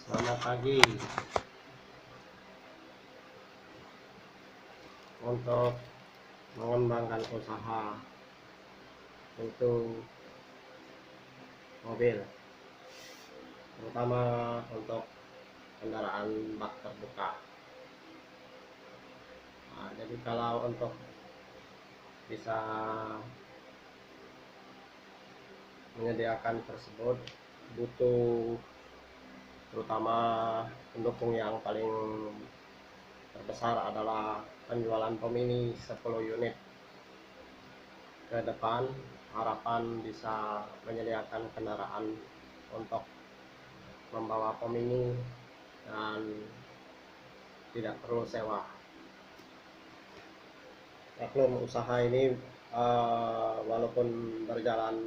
Selamat pagi. Untuk mengembangkan usaha untuk mobil, terutama untuk kendaraan bak terbuka. Jadi kalau untuk bisa menyediakan tersebut butuh terutama pendukung yang paling terbesar adalah penjualan Pomini 10 unit. Ke depan harapan bisa menyediakan kendaraan untuk membawa Pomini dan tidak perlu sewa. Maklum usaha ini walaupun berjalan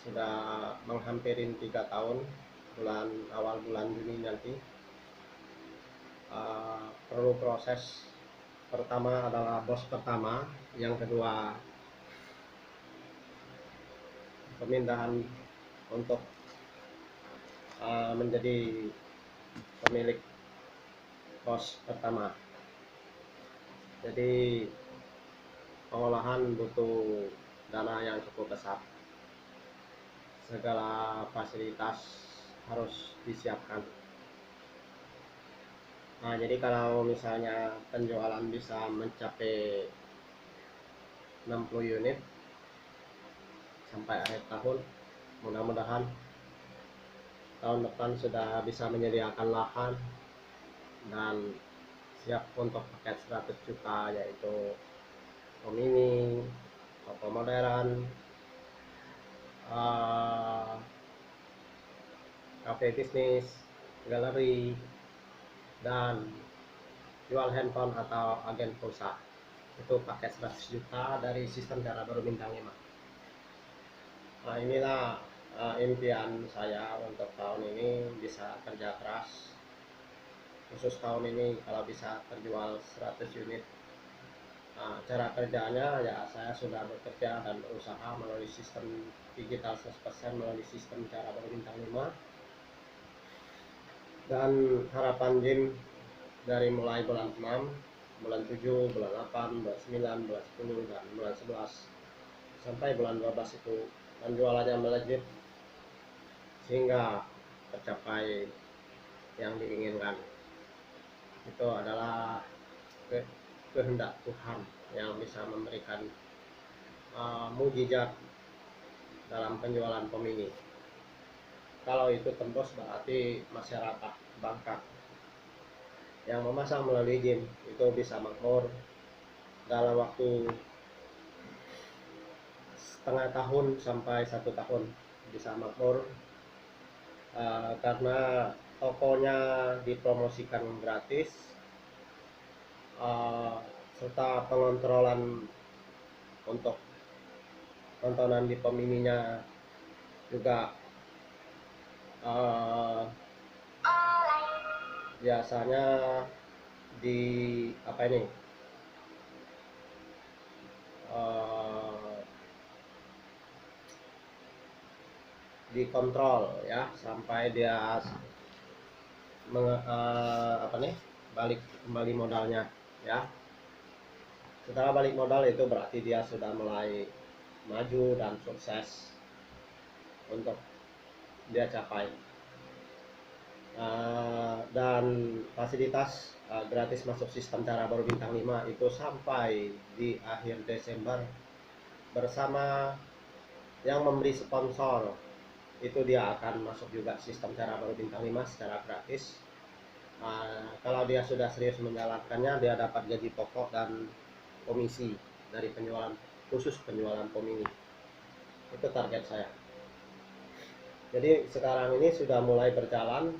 sudah menghampiri 3 tahun, awal bulan Juni nanti perlu proses. Pertama adalah bos pertama, yang kedua pemindahan untuk menjadi pemilik bos pertama. Jadi pengolahan butuh dana yang cukup besar. Segala fasilitas harus disiapkan. Jadi kalau misalnya penjualan bisa mencapai 60 unit sampai akhir tahun, mudah-mudahan tahun depan sudah bisa menyediakan lahan dan siap untuk paket 100 juta, yaitu Pomini, toko modern, kafe bisnis, galeri, dan jual handphone atau agen pulsa. Itu paket 100 juta dari sistem cara baru bintang 5. Inilah impian saya untuk tahun ini, bisa kerja keras. Khusus tahun ini kalau bisa terjual 100 unit. Cara kerjanya ya saya sudah bekerja dan berusaha melalui sistem digital 100% melalui sistem cara baru bintang 5, dan harapan Jim dari mulai bulan 6, bulan 7, bulan 8, bulan 9, bulan 10, dan bulan 11 sampai bulan 12 itu penjualannya melejit sehingga tercapai yang diinginkan. Itu adalah kehendak Tuhan yang bisa memberikan mukjizat dalam penjualan Pomini. Kalau itu tembus berarti masyarakat Bangka yang memasang melalui Jim itu bisa makmur dalam waktu setengah tahun sampai 1 tahun, bisa makmur karena tokonya dipromosikan gratis, serta pengontrolan untuk tontonan di Pomininya juga biasanya di dikontrol ya sampai dia balik kembali modalnya ya. Setelah balik modal itu berarti dia sudah mulai maju dan sukses untuk dia capai. Dan fasilitas gratis masuk sistem cara baru bintang 5 itu sampai di akhir Desember bersama yang memberi sponsor, itu dia akan masuk juga sistem cara baru bintang 5 secara gratis. Kalau dia sudah serius menjalankannya, dia dapat gaji pokok dan komisi dari penjualan, khusus penjualan Pomini. Itu target saya. Jadi sekarang ini sudah mulai berjalan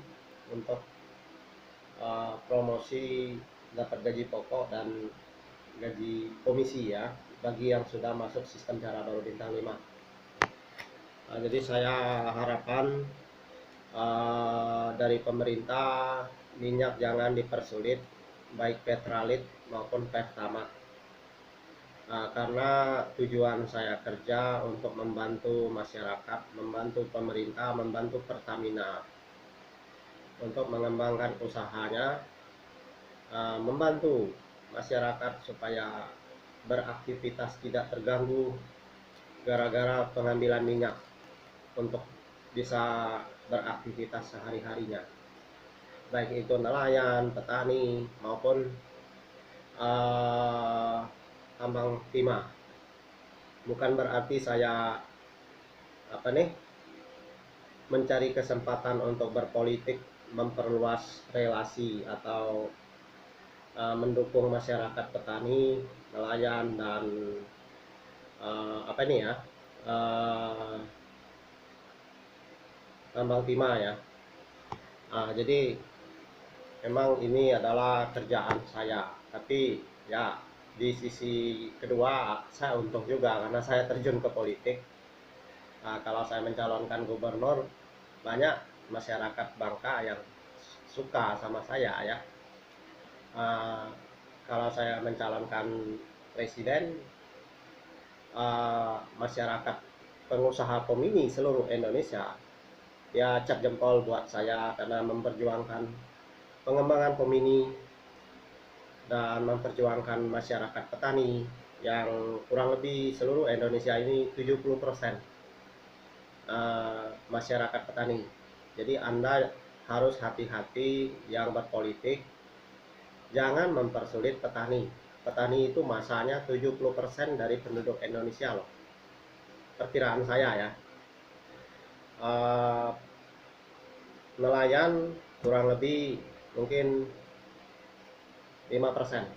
untuk promosi dapat gaji pokok dan gaji komisi ya bagi yang sudah masuk sistem cara baru bintang 5. Jadi saya harapkan dari pemerintah, minyak jangan dipersulit, baik Petralit maupun Pertamax. karena tujuan saya kerja untuk membantu masyarakat, membantu pemerintah, membantu Pertamina untuk mengembangkan usahanya, membantu masyarakat supaya beraktivitas tidak terganggu gara-gara pengambilan minyak untuk bisa beraktivitas sehari-harinya, baik itu nelayan, petani maupun tambang timah. Bukan berarti saya mencari kesempatan untuk berpolitik, memperluas relasi atau mendukung masyarakat petani, nelayan dan tambang timah ya. Jadi memang ini adalah kerjaan saya, tapi ya di sisi kedua saya untung juga karena saya terjun ke politik. Kalau saya mencalonkan gubernur, banyak masyarakat Bangka yang suka sama saya ya. Kalau saya mencalonkan presiden, masyarakat pengusaha pemini seluruh Indonesia ya cap jempol buat saya karena memperjuangkan pengembangan pemini dan memperjuangkan masyarakat petani yang kurang lebih seluruh Indonesia ini 70% masyarakat petani. Jadi Anda harus hati-hati yang berpolitik, jangan mempersulit petani. Petani itu masanya 70% dari penduduk Indonesia loh, perkiraan saya ya. Nelayan kurang lebih mungkin 5%,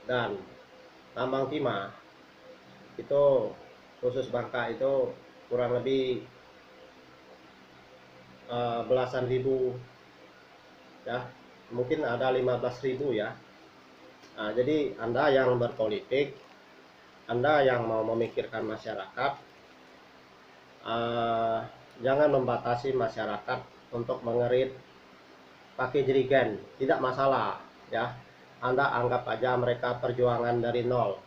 dan tambang timah itu khusus Bangka itu kurang lebih belasan ribu ya, mungkin ada 15.000 ya. Jadi Anda yang berpolitik, Anda yang mau memikirkan masyarakat, jangan membatasi masyarakat untuk mengerit pakai jerigen, tidak masalah ya. Anda anggap aja mereka perjuangan dari nol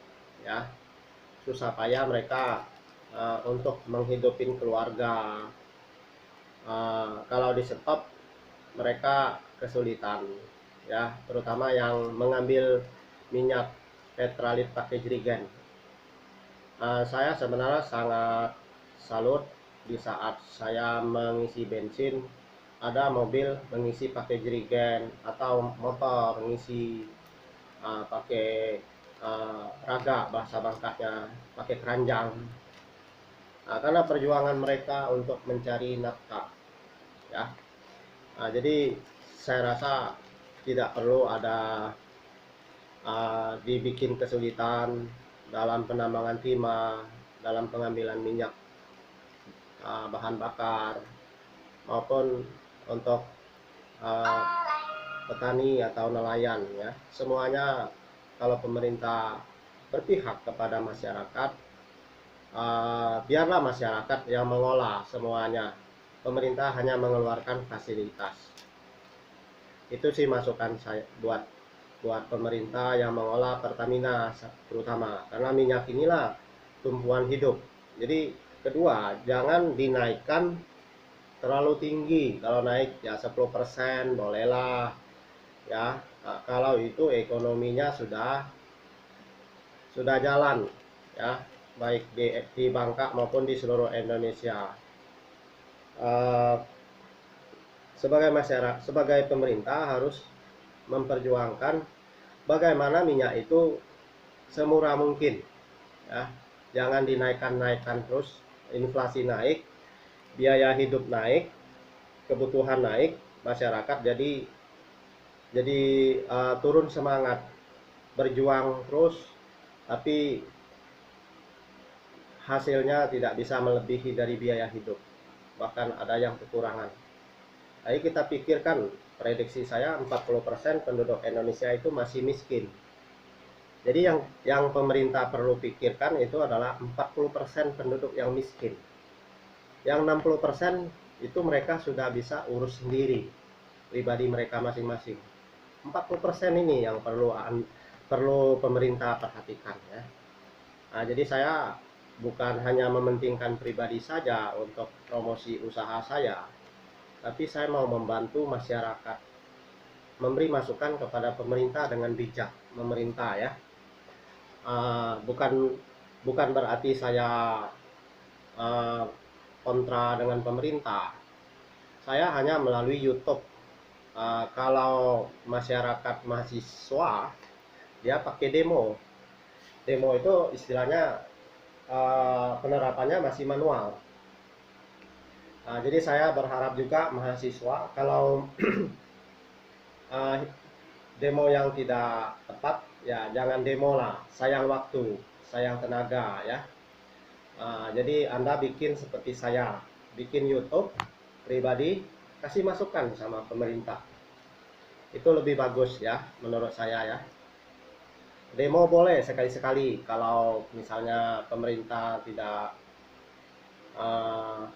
ya, susah payah mereka untuk menghidupin keluarga. Kalau di stop mereka kesulitan ya, terutama yang mengambil minyak petralit pakai jerigen. Saya sebenarnya sangat salut di saat saya mengisi bensin ada mobil mengisi pakai jerigen atau motor mengisi pakai raga, bahasa Bangkanya pakai keranjang, karena perjuangan mereka untuk mencari nafkah ya. Jadi saya rasa tidak perlu ada dibikin kesulitan dalam penambangan timah, dalam pengambilan minyak bahan bakar, maupun untuk petani atau nelayan ya. Semuanya kalau pemerintah berpihak kepada masyarakat, biarlah masyarakat yang mengolah semuanya. Pemerintah hanya mengeluarkan fasilitas. Itu sih masukan saya buat pemerintah yang mengolah Pertamina terutama, karena minyak inilah tumpuan hidup. Jadi kedua, jangan dinaikkan terlalu tinggi. Kalau naik ya 10% bolehlah ya. Kalau itu ekonominya sudah jalan ya, baik di Bangka maupun di seluruh Indonesia. Sebagai masyarakat, sebagai pemerintah harus memperjuangkan bagaimana minyak itu semurah mungkin ya. Jangan dinaikkan terus, inflasi naik, biaya hidup naik, kebutuhan naik, masyarakat jadi turun semangat berjuang terus, tapi hasilnya tidak bisa melebihi dari biaya hidup, bahkan ada yang kekurangan. Ayo kita pikirkan, prediksi saya 40% penduduk Indonesia itu masih miskin. Jadi yang pemerintah perlu pikirkan itu adalah 40% penduduk yang miskin. Yang 60% itu mereka sudah bisa urus sendiri, pribadi mereka masing-masing. 40% ini yang perlu perlu pemerintah perhatikan ya. Jadi saya bukan hanya mementingkan pribadi saja untuk promosi usaha saya, tapi saya mau membantu masyarakat, memberi masukan kepada pemerintah dengan bijak memerintah ya. Bukan bukan berarti saya kontra dengan pemerintah. Saya hanya melalui YouTube. Kalau masyarakat mahasiswa dia pakai demo. Demo itu istilahnya penerapannya masih manual. Jadi saya berharap juga mahasiswa kalau demo yang tidak tepat ya jangan demo lah, sayang waktu, sayang tenaga ya. Jadi Anda bikin seperti saya, bikin YouTube pribadi, kasih masukan sama pemerintah. Itu lebih bagus ya menurut saya ya. Demo boleh sekali-sekali kalau misalnya pemerintah tidak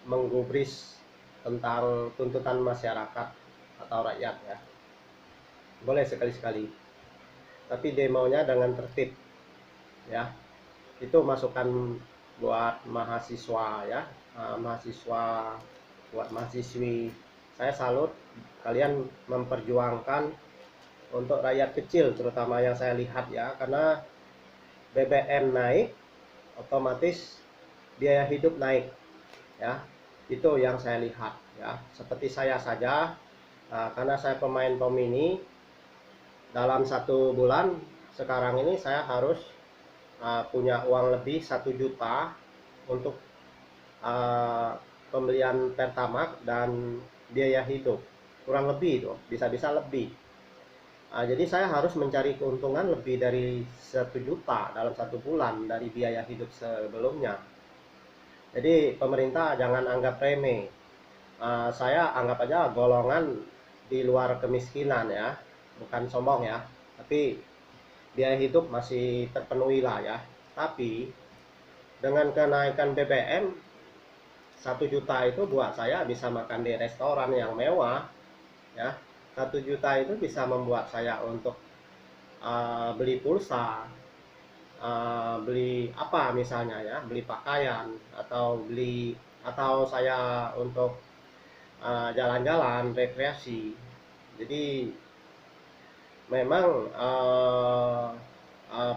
menggubris tentang tuntutan masyarakat atau rakyat ya. Boleh sekali-sekali. Tapi demonya dengan tertib ya. Itu masukan buat mahasiswa ya, mahasiswa, buat mahasiswi. Saya salut kalian memperjuangkan untuk rakyat kecil, terutama yang saya lihat ya, karena BBM naik, otomatis biaya hidup naik ya. Itu yang saya lihat ya. Seperti saya saja, karena saya pemain pemini, dalam 1 bulan sekarang ini saya harus punya uang lebih 1 juta untuk pembelian Pertamax dan biaya hidup, kurang lebih tuh, bisa-bisa lebih. Jadi saya harus mencari keuntungan lebih dari 1 juta dalam 1 bulan dari biaya hidup sebelumnya. Jadi pemerintah jangan anggap remeh. Saya anggap aja golongan di luar kemiskinan ya, bukan sombong ya, tapi biaya hidup masih terpenuhi lah ya. Tapi dengan kenaikan BBM 1 juta itu buat saya bisa makan di restoran yang mewah ya. 1 juta itu bisa membuat saya untuk beli pulsa, beli apa misalnya ya, beli pakaian atau saya untuk jalan-jalan rekreasi. Jadi memang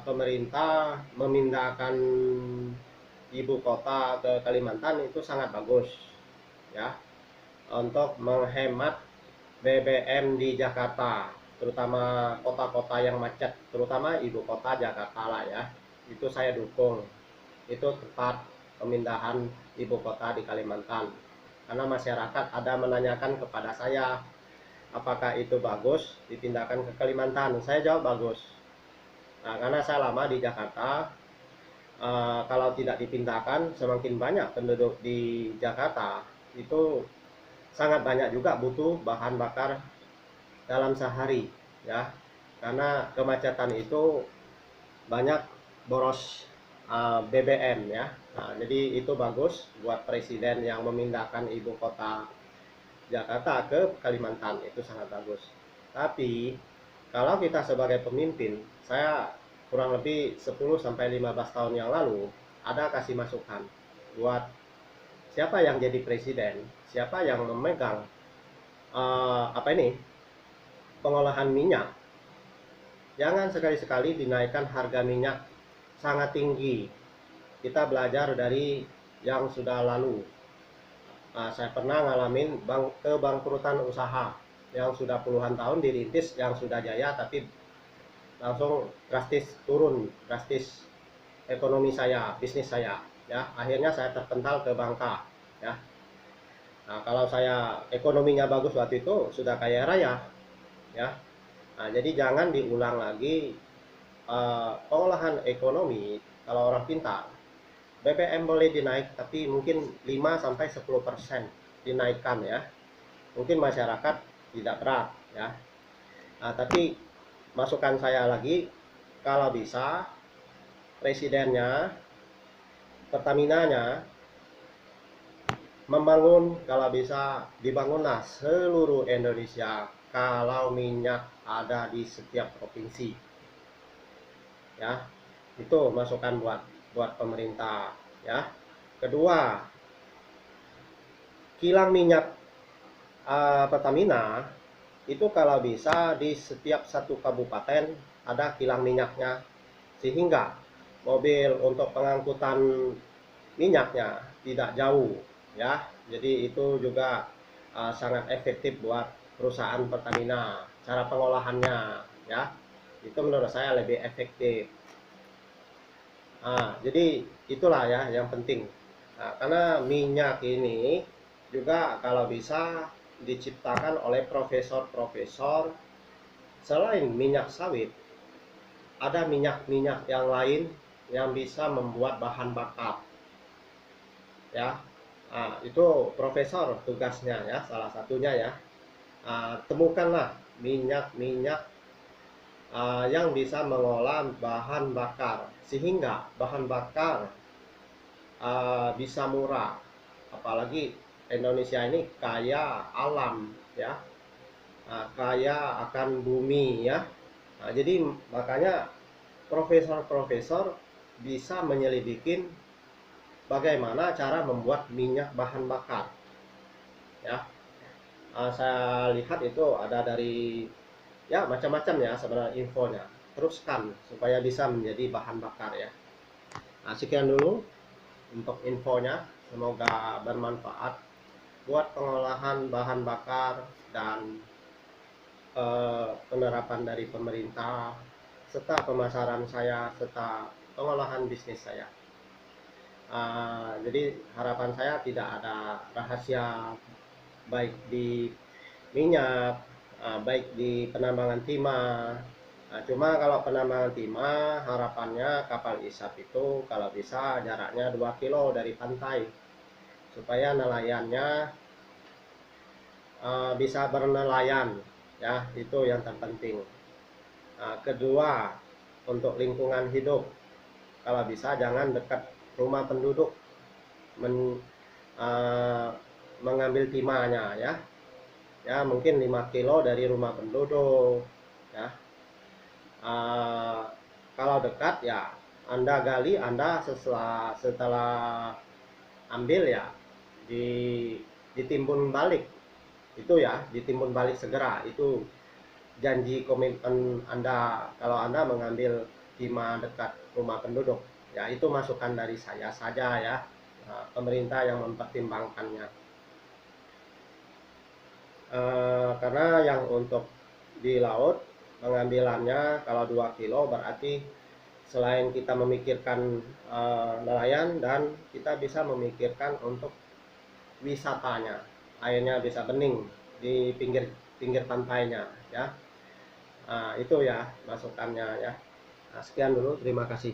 pemerintah memindahkan ibu kota ke Kalimantan itu sangat bagus ya, untuk menghemat BBM di Jakarta, terutama kota-kota yang macet, terutama ibu kota Jakarta lah ya. Itu saya dukung, itu tepat pemindahan ibu kota di Kalimantan, karena masyarakat ada menanyakan kepada saya apakah itu bagus dipindahkan ke Kalimantan. Saya jawab bagus. Karena saya lama di Jakarta, kalau tidak dipindahkan semakin banyak penduduk di Jakarta, itu sangat banyak juga butuh bahan bakar dalam sehari ya, karena kemacetan itu banyak boros BBM ya. Jadi itu bagus buat presiden yang memindahkan ibu kota Jakarta ke Kalimantan, itu sangat bagus. Tapi kalau kita sebagai pemimpin, saya kurang lebih 10-15 tahun yang lalu ada kasih masukan buat siapa yang jadi presiden, siapa yang memegang pengolahan minyak, jangan sekali-sekali dinaikkan harga minyak sangat tinggi. Kita belajar dari yang sudah lalu. Saya pernah ngalamin kebangkrutan usaha yang sudah puluhan tahun dirintis, yang sudah jaya, tapi langsung drastis turun, drastis ekonomi saya, bisnis saya ya. Akhirnya saya terpental ke bangka ya. Kalau saya ekonominya bagus waktu itu sudah kaya raya ya. Jadi jangan diulang lagi pengolahan ekonomi. Kalau orang pintar, BBM boleh dinaik, tapi mungkin 5-10% dinaikkan ya. Mungkin masyarakat tidak berat ya. Tapi masukan saya lagi, kalau bisa presidennya, Pertaminanya membangun, kalau bisa dibangunlah seluruh Indonesia kalau minyak ada di setiap provinsi. ya. Itu masukan buat pemerintah ya. Kedua, kilang minyak Pertamina itu kalau bisa di setiap satu kabupaten ada kilang minyaknya, sehingga mobil untuk pengangkutan minyaknya tidak jauh ya. Jadi itu juga sangat efektif buat perusahaan Pertamina, cara pengolahannya ya. Itu menurut saya lebih efektif. Jadi itulah ya yang penting. Karena minyak ini juga kalau bisa diciptakan oleh profesor-profesor. Selain minyak sawit, ada minyak-minyak yang lain yang bisa membuat bahan bakar ya. Itu profesor tugasnya ya, salah satunya ya. Temukanlah minyak-minyak yang bisa mengolah bahan bakar, sehingga bahan bakar bisa murah. Apalagi Indonesia ini kaya alam ya, kaya akan bumi ya. Jadi makanya profesor-profesor bisa menyelidikin bagaimana cara membuat minyak bahan bakar ya. Saya lihat itu ada dari ya macam-macam ya sebenarnya infonya. Teruskan supaya bisa menjadi bahan bakar ya. Sekian dulu untuk infonya, semoga bermanfaat buat pengolahan bahan bakar dan penerapan dari pemerintah, serta pemasaran saya, serta pengolahan bisnis saya. Jadi harapan saya tidak ada rahasia baik di minyak, baik di penambangan timah. Cuma kalau penambangan timah harapannya kapal isap itu kalau bisa jaraknya 2 kilo dari pantai, supaya nelayannya bisa bernelayan ya, itu yang terpenting. Kedua, untuk lingkungan hidup, kalau bisa jangan dekat rumah penduduk mengambil timahnya ya. Ya mungkin 5 kilo dari rumah penduduk ya. Kalau dekat ya Anda gali, Anda setelah ambil ya ditimbun balik itu ya, ditimbun balik segera. Itu janji komitmen Anda kalau Anda mengambil timah dekat rumah penduduk ya. Itu masukan dari saya saja ya. Pemerintah yang mempertimbangkannya. Karena yang untuk di laut pengambilannya kalau 2 kilo berarti selain kita memikirkan nelayan, dan kita bisa memikirkan untuk wisatanya, airnya bisa bening di pinggir pantainya ya. Itu ya masukannya ya. Sekian dulu, terima kasih.